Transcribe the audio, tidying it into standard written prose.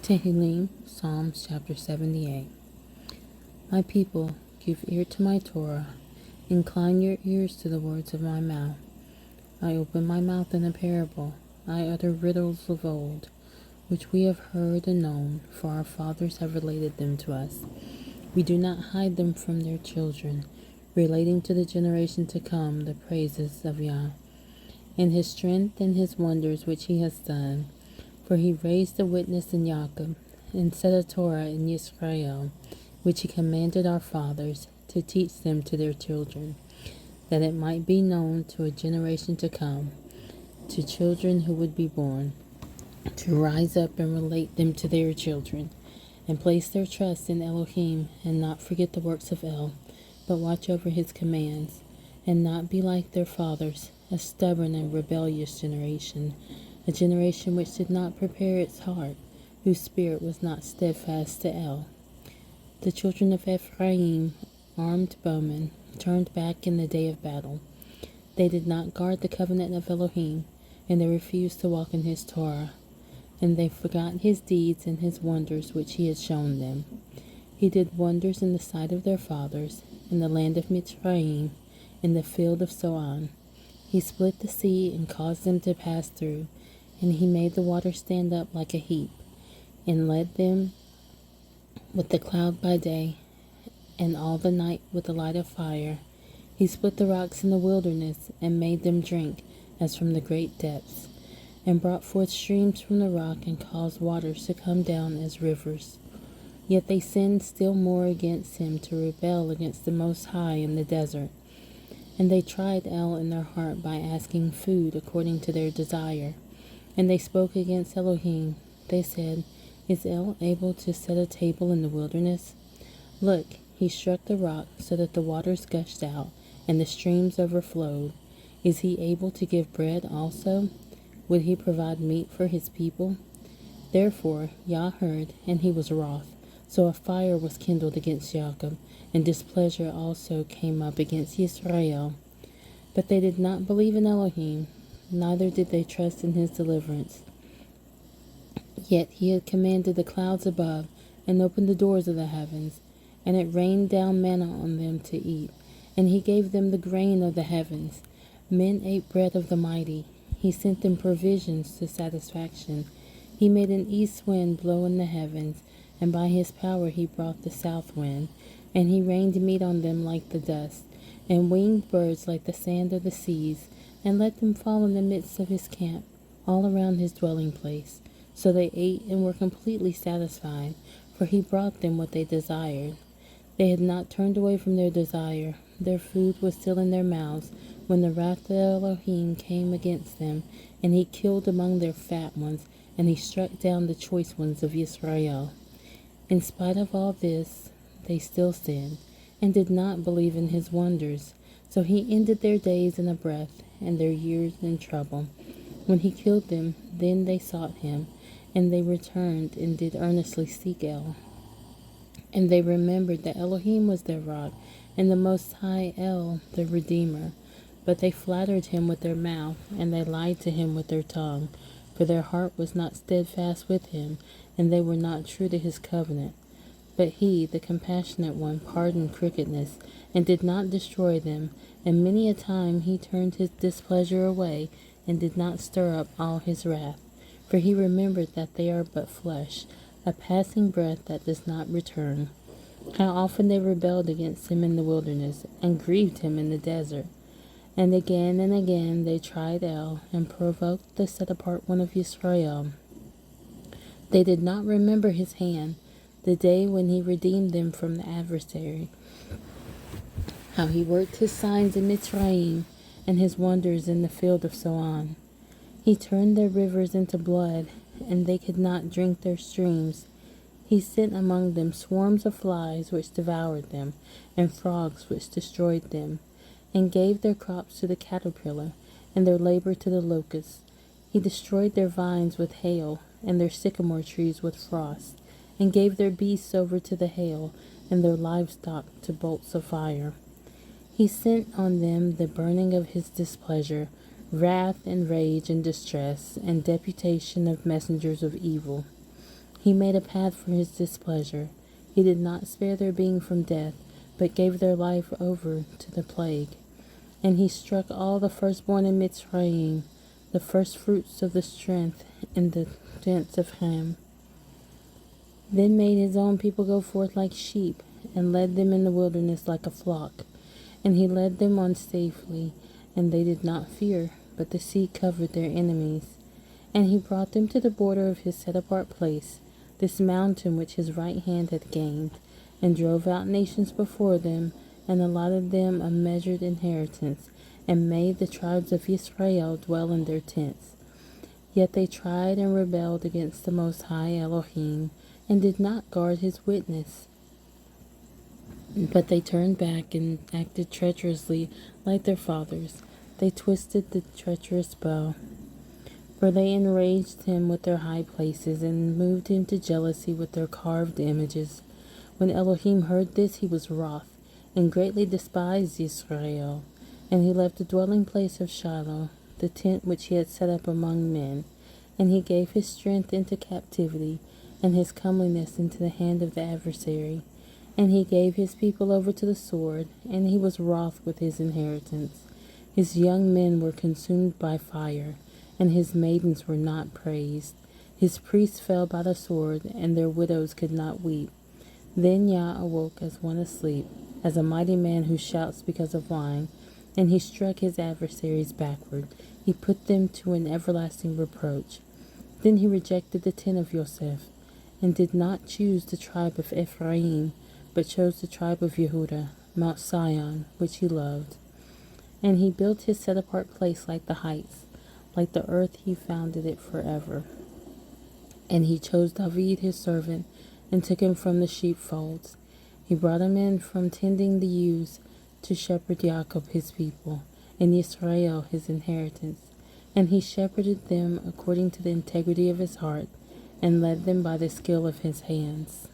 Tehillim, Psalms chapter 78. My people, give ear to my Torah. Incline your ears to the words of my mouth. I open my mouth in a parable. I utter riddles of old, which we have heard and known, for our fathers have related them to us. We do not hide them from their children, relating to the generation to come the praises of Yah, and his strength and his wonders which he has done. For he raised a witness in Jacob, and set a Torah in Israel, which he commanded our fathers, to teach them to their children, that it might be known to a generation to come, to children who would be born, to rise up and relate them to their children, and place their trust in Elohim, and not forget the works of El, but watch over his commands, and not be like their fathers, a stubborn and rebellious generation, a generation which did not prepare its heart, whose spirit was not steadfast to El. The children of Ephraim, armed bowmen, turned back in the day of battle. They did not guard the covenant of Elohim, and they refused to walk in his Torah, and they forgot his deeds and his wonders which he had shown them. He did wonders in the sight of their fathers, in the land of Mitzrayim, in the field of Soan. He split the sea and caused them to pass through, and he made the water stand up like a heap, and led them with the cloud by day, and all the night with the light of fire. He split the rocks in the wilderness, and made them drink as from the great depths, and brought forth streams from the rock, and caused waters to come down as rivers. Yet they sinned still more against him, to rebel against the Most High in the desert. And they tried El in their heart by asking food according to their desire. And they spoke against Elohim. They said, Is El able to set a table in the wilderness? Look, he struck the rock so that the waters gushed out, and the streams overflowed. Is he able to give bread also? Would he provide meat for his people? Therefore Yah heard, and he was wroth. So a fire was kindled against Jacob, and displeasure also came up against Israel. But they did not believe in Elohim, neither did they trust in his deliverance. Yet he had commanded the clouds above, and opened the doors of the heavens, and it rained down manna on them to eat, and he gave them the grain of the heavens. Men ate bread of the mighty. He sent them provisions to satisfaction. He made an east wind blow in the heavens, and by his power he brought the south wind, and he rained meat on them like the dust, and winged birds like the sand of the seas, and let them fall in the midst of his camp, all around his dwelling place. So they ate and were completely satisfied, for he brought them what they desired. They had not turned away from their desire. Their food was still in their mouths, when the wrath of Elohim came against them, and he killed among their fat ones, and he struck down the choice ones of Israel. In spite of all this, they still sinned, and did not believe in his wonders. So he ended their days in a breath, and their years in trouble. When he killed them, then they sought him, and they returned and did earnestly seek El. And they remembered that Elohim was their rock, and the Most High El, their Redeemer. But they flattered him with their mouth, and they lied to him with their tongue, for their heart was not steadfast with him, and they were not true to his covenant. But he, the compassionate one, pardoned crookedness, and did not destroy them, and many a time he turned his displeasure away, and did not stir up all his wrath. For he remembered that they are but flesh, a passing breath that does not return. How often they rebelled against him in the wilderness, and grieved him in the desert. And again they tried El, and provoked the set-apart one of Israel. They did not remember his hand, the day when he redeemed them from the adversary, how he worked his signs in Mitzrayim, and his wonders in the field of Soan. He turned their rivers into blood, and they could not drink their streams. He sent among them swarms of flies which devoured them, and frogs which destroyed them, and gave their crops to the caterpillar, and their labor to the locust. He destroyed their vines with hail, and their sycamore trees with frost, and gave their beasts over to the hail, and their livestock to bolts of fire. He sent on them the burning of his displeasure, wrath and rage and distress, and deputation of messengers of evil. He made a path for his displeasure. He did not spare their being from death, but gave their life over to the plague. And he struck all the firstborn in Mitzrayim, the firstfruits of the strength in the tents of Ham. Then made his own people go forth like sheep, and led them in the wilderness like a flock. And he led them on safely, and they did not fear, but the sea covered their enemies. And he brought them to the border of his set-apart place, this mountain which his right hand had gained, and drove out nations before them, and allotted them a measured inheritance, and made the tribes of Israel dwell in their tents. Yet they tried and rebelled against the Most High Elohim, and did not guard his witness. But they turned back and acted treacherously like their fathers. They twisted the treacherous bow. For they enraged him with their high places, and moved him to jealousy with their carved images. When Elohim heard this, he was wroth, and greatly despised Israel. And he left the dwelling place of Shiloh, the tent which he had set up among men. And he gave his strength into captivity, and his comeliness into the hand of the adversary. And he gave his people over to the sword, and he was wroth with his inheritance. His young men were consumed by fire, and his maidens were not praised. His priests fell by the sword, and their widows could not weep. Then Yah awoke as one asleep, as a mighty man who shouts because of wine, and he struck his adversaries backward. He put them to an everlasting reproach. Then he rejected the tent of Yosef, and did not choose the tribe of Ephraim, but chose the tribe of Yehudah, Mount Sion, which he loved. And he built his set-apart place like the heights. Like the earth he founded it forever. And he chose David his servant, and took him from the sheepfolds. He brought him in from tending the ewes, to shepherd Jacob his people, and Israel his inheritance. And he shepherded them according to the integrity of his heart, and led them by the skill of his hands.